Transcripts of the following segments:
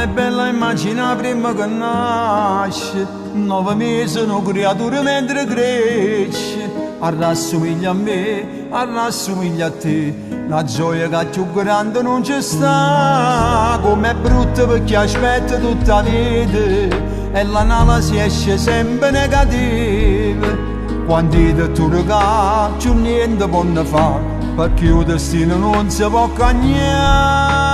è bella immagina prima che nasce, 9 mesi una creatura mentre cresce, rassomiglia a me, rassomiglia a te, la gioia che più grande non c'è sta, com'è brutta perché aspetta tutta la vita, e la nala si esce sempre negativa, quando ti tu regà, più niente può fare, perché il destino non si può cagnare.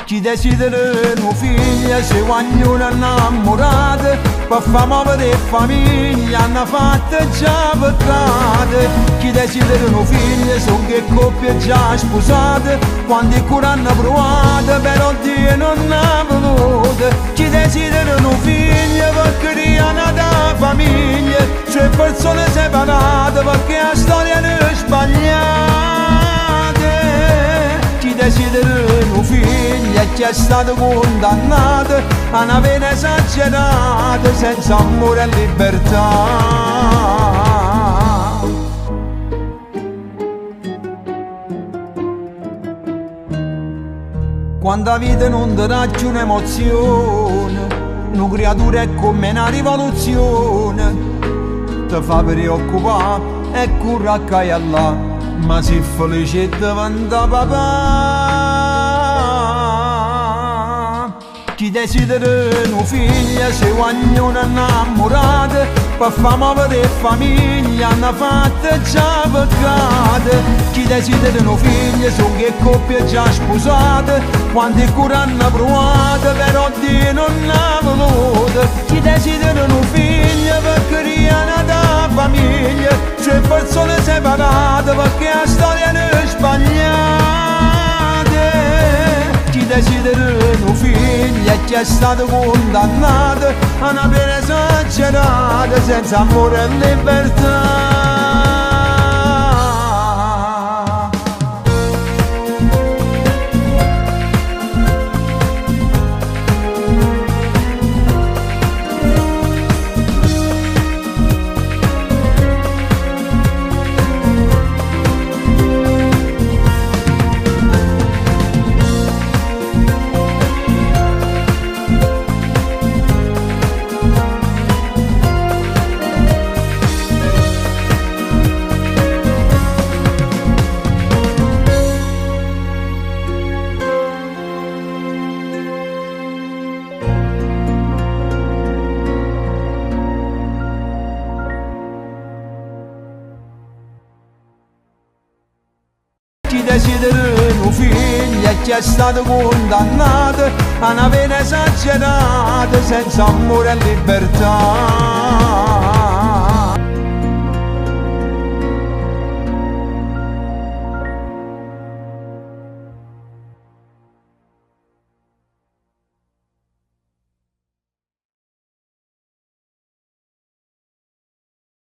Chi desidera un figlio se ognuno è innamorato, per far muovere famiglia hanno fatto già peccate. Chi desidera un figlio sono che coppie già sposate, quando il cuore hanno provato però Dio non ha voluto. Chi desidera un figlio per creare una famiglia, cioè persone separate perché la storia è sbagliata. Chi desidera un figlio e chi è stato condannato a una pena esagerata senza amore e libertà. Quando la vita non ti dà più un'emozione, una creatura è come una rivoluzione, ti fa preoccupare e corre a caia là, ma si felice diventa papà. Chi desidera un figlio se ognuno è innamorato, per far muovere famiglia hanno fatto già peccate. Chi desidera un figlio sono che coppie già sposate, quando il cuore hanno provato però Dio non ha voluto. Chi desidera un figlio per creare una famiglia, cioè persone separate perché la storia è sbagliata. Chi desidera un figlio e chi è stato condannato a una pena esagerata senza amore e libertà. Chi desidera un figlio e chi è stato condannato a una pena esagerata senza amore e libertà.